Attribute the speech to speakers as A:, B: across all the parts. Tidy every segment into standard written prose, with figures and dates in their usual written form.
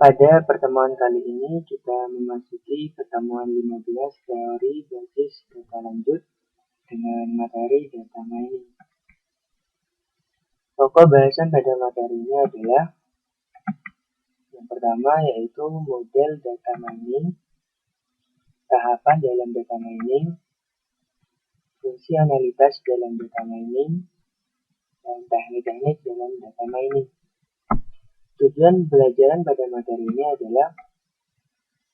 A: Pada pertemuan kali ini kita memasuki pertemuan 15 teori basis data lanjut dengan materi data mining. Pokok bahasan pada materi ini adalah yang pertama yaitu model data mining, tahapan dalam data mining, fungsionalitas dalam data mining, dan teknik-teknik dalam data mining. Tujuan pembelajaran pada materi ini adalah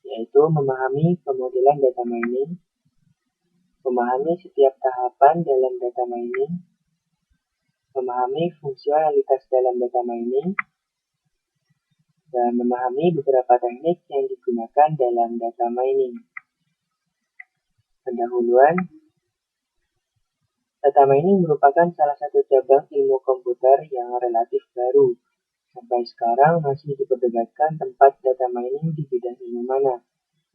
A: yaitu memahami pemodelan data mining, memahami setiap tahapan dalam data mining, memahami fungsionalitas dalam data mining, dan memahami beberapa teknik yang digunakan dalam data mining. Pendahuluan, data mining merupakan salah satu cabang ilmu komputer yang relatif baru. Sampai sekarang masih diperdebatkan tempat data mining di bidang ilmu mana,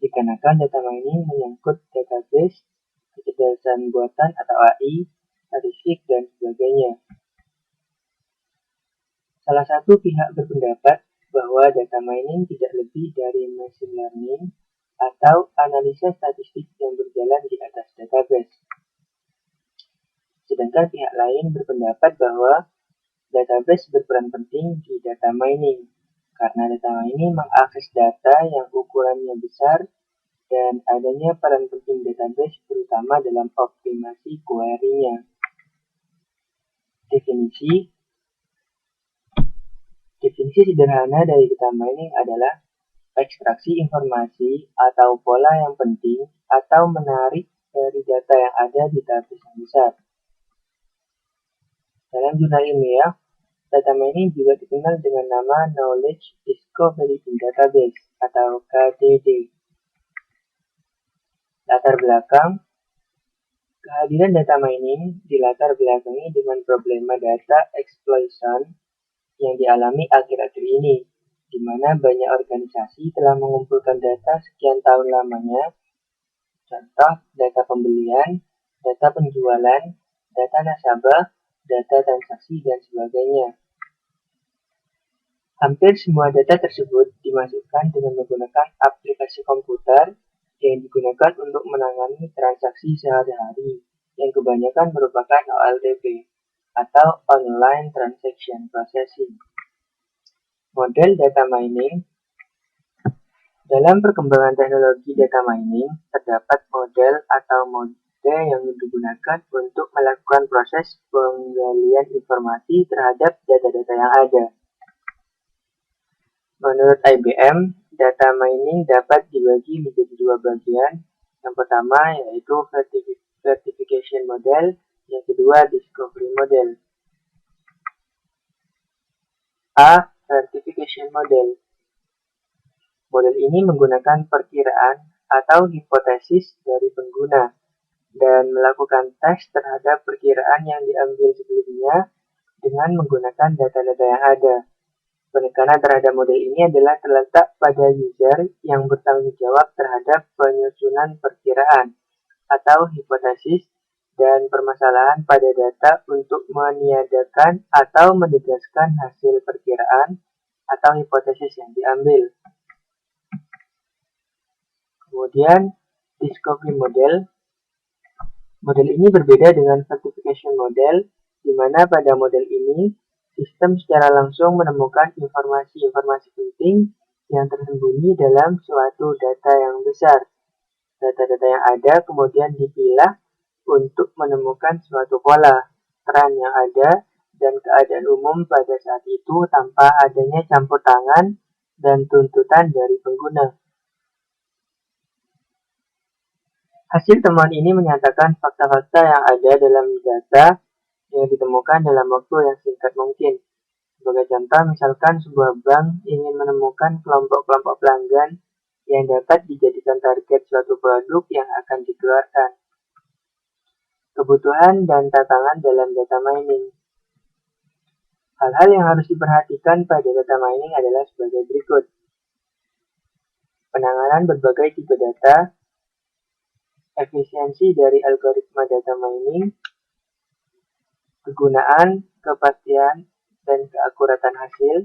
A: dikarenakan data mining menyangkut database, kecerdasan buatan atau AI, statistik, dan sebagainya. Salah satu pihak berpendapat bahwa data mining tidak lebih dari machine learning atau analisa statistik yang berjalan di atas database. Sedangkan pihak lain berpendapat bahwa database berperan penting di data mining, karena data mining mengakses data yang ukurannya besar dan adanya peran penting database terutama dalam optimasi query-nya. Definisi sederhana dari data mining adalah ekstraksi informasi atau pola yang penting atau menarik dari data yang ada di database yang besar. Dalam jurnal ilmiah, data mining juga dikenal dengan nama Knowledge Discovery in Database atau KDD. Latar belakang, kehadiran data mining dilatar belakangi dengan problema data exploitation yang dialami akhir-akhir ini, di mana banyak organisasi telah mengumpulkan data sekian tahun lamanya, contoh data pembelian, data penjualan, data nasabah, data transaksi, dan sebagainya. Hampir semua data tersebut dimasukkan dengan menggunakan aplikasi komputer yang digunakan untuk menangani transaksi sehari-hari, yang kebanyakan merupakan OLTP atau Online Transaction Processing. Model data mining. Dalam perkembangan teknologi data mining, terdapat model atau mode yang digunakan untuk melakukan proses penggalian informasi terhadap data-data yang ada. Menurut IBM, data mining dapat dibagi menjadi dua bagian. Yang pertama yaitu verification model, yang kedua discovery model. A. Verification model. Model ini menggunakan perkiraan atau hipotesis dari pengguna dan melakukan tes terhadap perkiraan yang diambil sebelumnya dengan menggunakan data-data yang ada. Penekanan terhadap model ini adalah terletak pada user yang bertanggung jawab terhadap penyusunan perkiraan atau hipotesis dan permasalahan pada data untuk meniadakan atau menegaskan hasil perkiraan atau hipotesis yang diambil. Kemudian, discovery model. Model ini berbeda dengan verification model, di mana pada model ini sistem secara langsung menemukan informasi-informasi penting yang tersembunyi dalam suatu data yang besar. Data-data yang ada kemudian dipilah untuk menemukan suatu pola, tren yang ada, dan keadaan umum pada saat itu tanpa adanya campur tangan dan tuntutan dari pengguna. Hasil temuan ini menyatakan fakta-fakta yang ada dalam data yang ditemukan dalam waktu yang singkat mungkin. Sebagai contoh, misalkan sebuah bank ingin menemukan kelompok-kelompok pelanggan yang dapat dijadikan target suatu produk yang akan dikeluarkan. Kebutuhan dan tantangan dalam data mining. Hal-hal yang harus diperhatikan pada data mining adalah sebagai berikut. Penanganan berbagai tipe data, efisiensi dari algoritma data mining, kegunaan, kepastian, dan keakuratan hasil,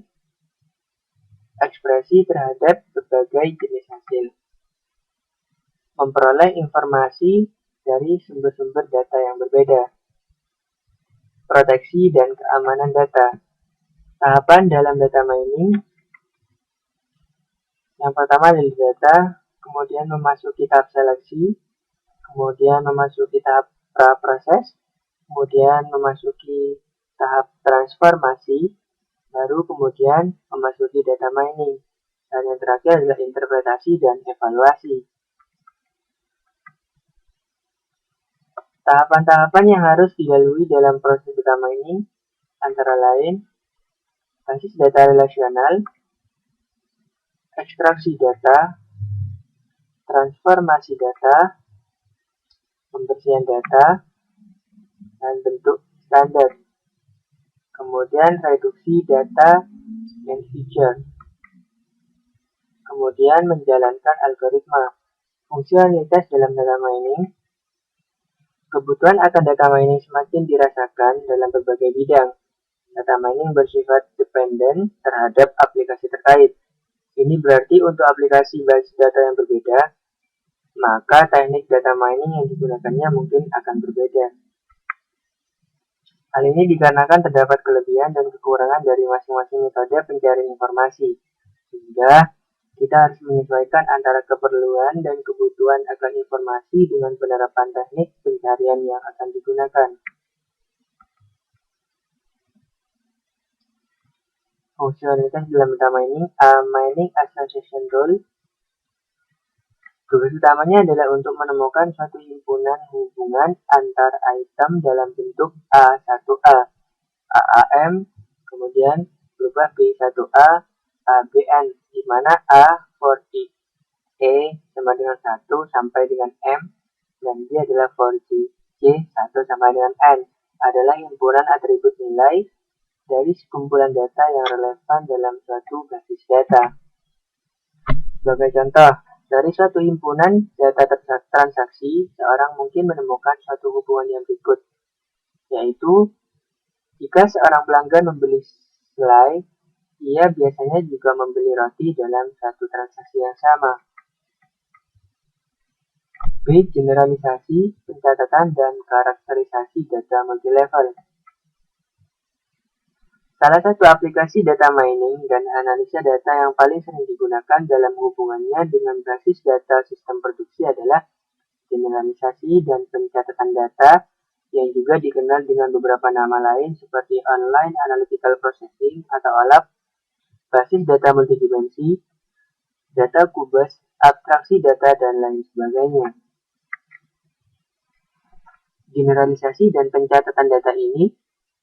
A: ekspresi terhadap berbagai jenis hasil. Memperoleh informasi dari sumber-sumber data yang berbeda. Proteksi dan keamanan data. Tahapan dalam data mining. Yang pertama adalah data, kemudian memasuki tahap seleksi, kemudian memasuki tahap pra-proses, kemudian memasuki tahap transformasi, baru kemudian memasuki data mining. Dan yang terakhir adalah interpretasi dan evaluasi. Tahapan-tahapan yang harus dilalui dalam proses data mining antara lain basis data relasional, ekstraksi data, transformasi data, pembersihan data, dan bentuk standar. Kemudian reduksi data and feature. Kemudian menjalankan algoritma. Fungsionalitas dalam data mining. Kebutuhan akan data mining semakin dirasakan dalam berbagai bidang. Data mining bersifat dependen terhadap aplikasi terkait. Ini berarti untuk aplikasi basis data yang berbeda, maka teknik data mining yang digunakannya mungkin akan berbeda. Hal ini dikarenakan terdapat kelebihan dan kekurangan dari masing-masing metode pencarian informasi, sehingga kita harus menyesuaikan antara keperluan dan kebutuhan akan informasi dengan penerapan teknik pencarian yang akan digunakan. Fungsionalitas dalam data mining, mining association rule. Tugas utamanya adalah untuk menemukan suatu himpunan hubungan antar item dalam bentuk A1A, AAM, kemudian berubah B1A, ABN, di mana A for E sama dengan 1 sampai dengan M, dan B adalah for C 1 sampai dengan N, adalah himpunan atribut nilai dari sekumpulan data yang relevan dalam suatu basis data. Sebagai contoh, dari suatu himpunan data transaksi, seorang mungkin menemukan suatu hubungan yang berikut, yaitu jika seorang pelanggan membeli selai, ia biasanya juga membeli roti dalam satu transaksi yang sama. B. Generalisasi, pencatatan, dan karakterisasi data multilevel. Salah satu aplikasi data mining dan analisa data yang paling sering digunakan dalam hubungannya dengan basis data sistem produksi adalah generalisasi dan pencatatan data, yang juga dikenal dengan beberapa nama lain seperti Online Analytical Processing atau ALAP, basis data multidimensi, data kubus, abstraksi data, dan lain sebagainya. Generalisasi dan pencatatan data ini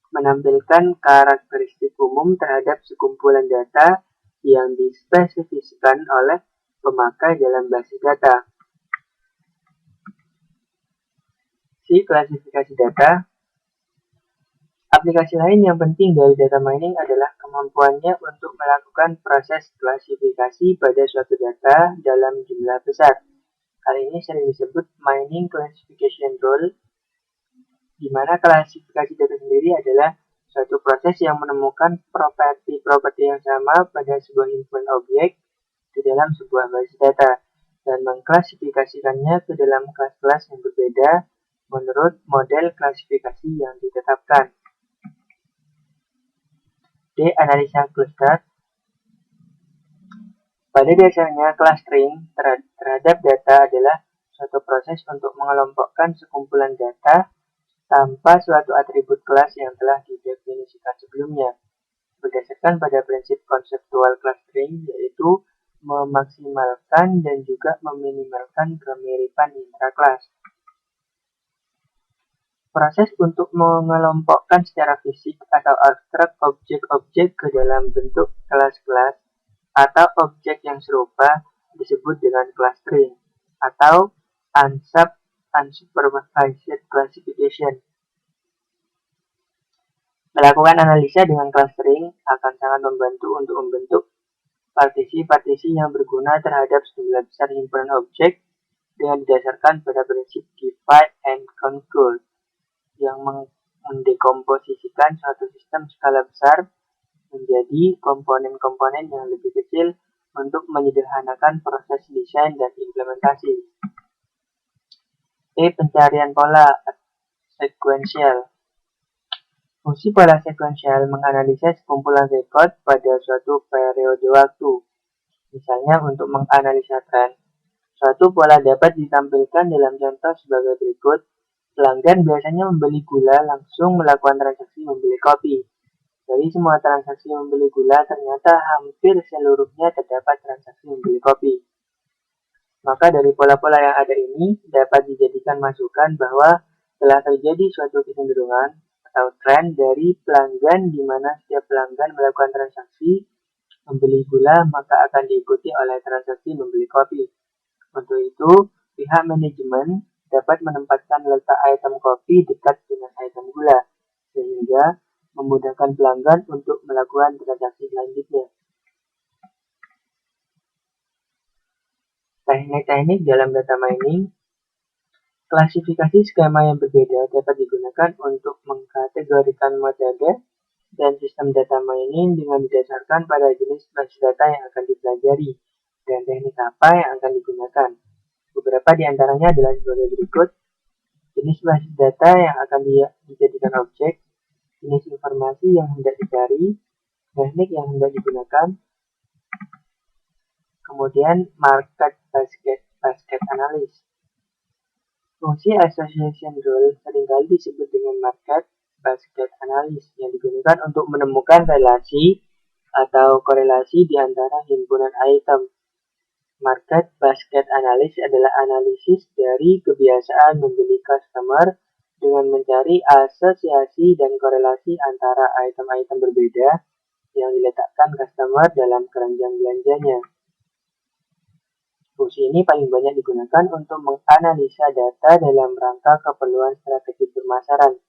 A: menampilkan karakteristik umum terhadap sekumpulan data yang dispesifikasikan oleh pemakai dalam basis data. Si klasifikasi data. Aplikasi lain yang penting dari data mining adalah kemampuannya untuk melakukan proses klasifikasi pada suatu data dalam jumlah besar. Hal ini sering disebut mining classification rule, di mana klasifikasi data sendiri adalah suatu proses yang menemukan properti-properti yang sama pada sebuah himpunan objek di dalam sebuah basis data dan mengklasifikasikannya ke dalam kelas-kelas yang berbeda menurut model klasifikasi yang ditetapkan. D. Analisa cluster. Pada dasarnya, clustering terhadap data adalah suatu proses untuk mengelompokkan sekumpulan data tanpa suatu atribut kelas yang telah didefinisikan sebelumnya, berdasarkan pada prinsip konseptual clustering, yaitu memaksimalkan dan juga meminimalkan kemiripan intrakelas. Proses untuk mengelompokkan secara fisik atau abstrak objek-objek ke dalam bentuk kelas-kelas atau objek yang serupa disebut dengan clustering atau unsupervised classification. Melakukan analisa dengan clustering akan sangat membantu untuk membentuk partisi-partisi yang berguna terhadap sejumlah besar himpunan objek dengan didasarkan pada prinsip divide and conquer, yang mendekomposisikan suatu sistem skala besar menjadi komponen-komponen yang lebih kecil untuk menyederhanakan proses desain dan implementasi. Pencarian pola sekuensial. Fungsi pola sekuensial menganalisa sekumpulan rekod pada suatu periode waktu. Misalnya untuk menganalisa tren. Suatu pola dapat ditampilkan dalam contoh sebagai berikut. Pelanggan biasanya membeli gula langsung melakukan transaksi membeli kopi. Dari semua transaksi membeli gula, ternyata hampir seluruhnya terdapat transaksi membeli kopi. Maka dari pola-pola yang ada ini dapat dijadikan masukan bahwa telah terjadi suatu kecenderungan atau tren dari pelanggan di mana setiap pelanggan melakukan transaksi membeli gula maka akan diikuti oleh transaksi membeli kopi. Untuk itu, pihak manajemen dapat menempatkan letak item kopi dekat dengan item gula, sehingga memudahkan pelanggan untuk melakukan transaksi selanjutnya. Teknik-teknik dalam data mining. Klasifikasi skema yang berbeda dapat digunakan untuk mengkategorikan metode dan sistem data mining dengan didasarkan pada jenis basis data yang akan dipelajari dan teknik apa yang akan digunakan. Beberapa di antaranya adalah sebagai berikut. Jenis basis data yang akan dijadikan objek, jenis informasi yang hendak dicari, teknik yang hendak digunakan, kemudian market basket analysis. Fungsi association rule seringkali disebut dengan market basket analysis yang digunakan untuk menemukan relasi atau korelasi di antara himpunan item. Market basket analysis adalah analisis dari kebiasaan membeli customer dengan mencari asosiasi dan korelasi antara item-item berbeda yang diletakkan customer dalam keranjang belanjanya. Fungsi ini paling banyak digunakan untuk menganalisa data dalam rangka keperluan strategi pemasaran,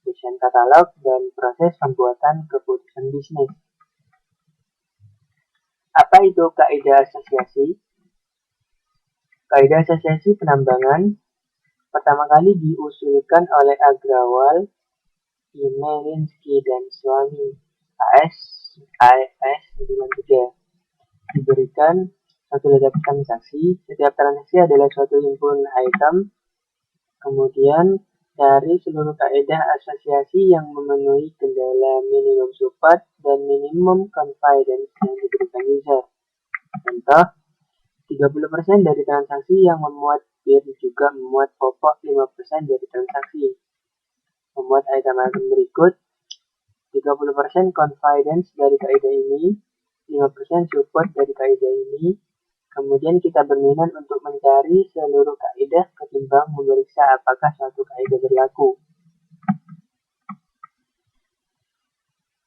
A: desain katalog, dan proses pembuatan keputusan bisnis. Apa itu kaidah asosiasi? Kaidah asosiasi penambangan pertama kali diusulkan oleh Agrawal, Imerinsky, dan Swamy AS 93. Diberikan suatu data transaksi, setiap transaksi adalah suatu himpun item, kemudian dari seluruh kaidah asosiasi yang memenuhi kendala minimum support dan minimum confidence yang diberikan user. Contoh, 30% dari transaksi yang memuat bid juga memuat pokok 5% dari transaksi. Memuat item-item berikut, 30% confidence dari kaidah ini, 5% support dari kaidah ini. Kemudian kita berminat untuk mencari seluruh kaidah ketimbang memeriksa apakah suatu kaidah berlaku.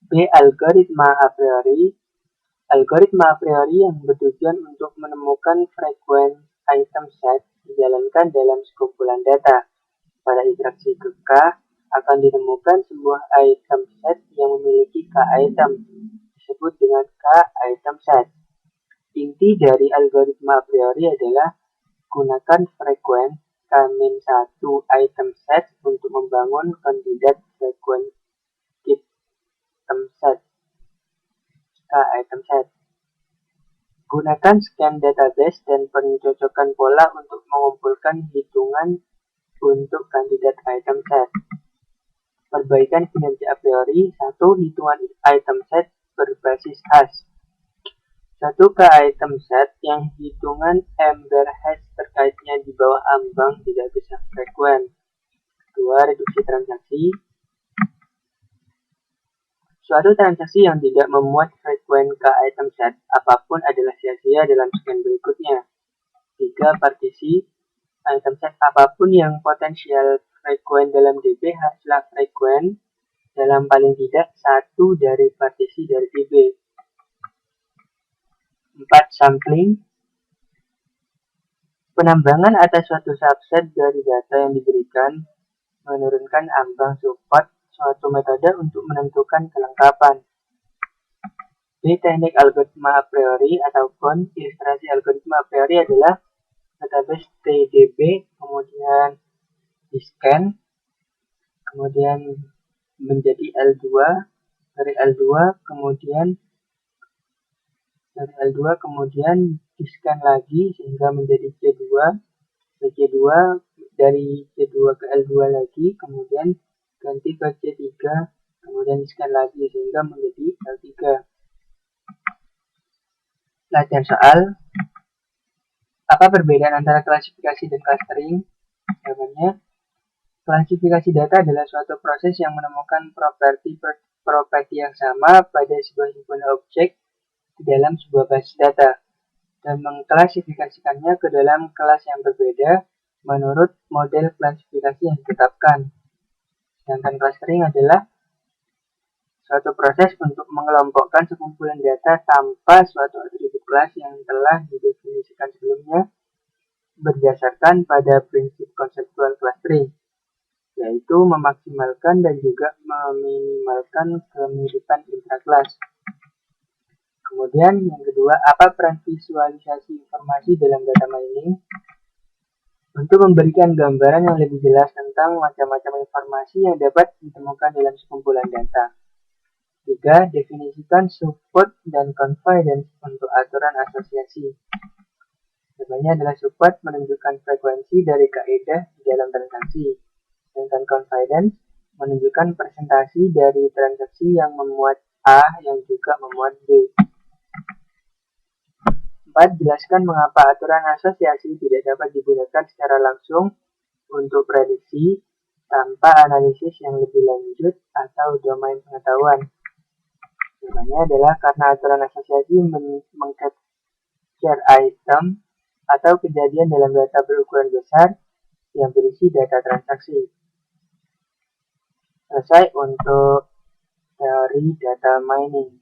A: B. Algoritma a priori. Algoritma a priori yang bertujuan untuk menemukan frekuensi item set dijalankan dalam sekumpulan data. Pada interaksi ke K akan ditemukan sebuah item set yang memiliki K item, disebut dengan K item set. Inti dari algoritma a priori adalah gunakan frekuensi K-1 item set untuk membangun kandidat frekuensi item set. Item set. Gunakan scan database dan pencocokan pola untuk mengumpulkan hitungan untuk kandidat item set. Perbaikan kinerja a priori. 1. Hitungan item set berbasis hash. 1 ke item set yang hitungan ember hash terkaitnya di bawah ambang tidak bisa frekuen. 2. Reduksi transaksi. Suatu transaksi yang tidak memuat frekuen ke item set apapun adalah sia-sia dalam scan berikutnya. 3. Partisi. Item set apapun yang potensial frekuen dalam DB haruslah frekuen dalam paling tidak satu dari partisi dari DB. 4. Sampling. Penambangan atas suatu subset dari data yang diberikan menurunkan ambang support suatu metode untuk menentukan kelengkapan. B. Teknik algoritma a priori ataupun ilustrasi algoritma a priori adalah database TDB, kemudian di scan, kemudian menjadi L2, dari L2 kemudian di-scan lagi sehingga menjadi C2, C2 dari C2 ke L2 lagi, kemudian ganti ke C3, kemudian di-scan lagi sehingga menjadi L3. Latihan soal, apa perbedaan antara klasifikasi dan clustering? Jawabannya, klasifikasi data adalah suatu proses yang menemukan properti yang sama pada sebuah himpunan objek di dalam sebuah basis data dan mengklasifikasikannya ke dalam kelas yang berbeda menurut model klasifikasi yang ditetapkan. Sedangkan clustering adalah suatu proses untuk mengelompokkan sekumpulan data tanpa suatu atribut kelas yang telah didefinisikan sebelumnya berdasarkan pada prinsip konseptual clustering, yaitu memaksimalkan dan juga meminimalkan kemiripan intrakelas. Kemudian yang kedua, apa peran visualisasi informasi dalam data mining? Untuk memberikan gambaran yang lebih jelas tentang macam-macam informasi yang dapat ditemukan dalam sekumpulan data. 3. Definisikan support dan confidence untuk aturan asosiasi. Jawabannya adalah support menunjukkan frekuensi dari kaidah di dalam transaksi, sedangkan confidence menunjukkan presentasi dari transaksi yang memuat A yang juga memuat B. 4. Jelaskan mengapa aturan asosiasi tidak dapat digunakan secara langsung untuk prediksi tanpa analisis yang lebih lanjut atau domain pengetahuan. Jawabannya adalah karena aturan asosiasi meng-capture item atau kejadian dalam data berukuran besar yang berisi data transaksi. Selesai untuk teori data mining.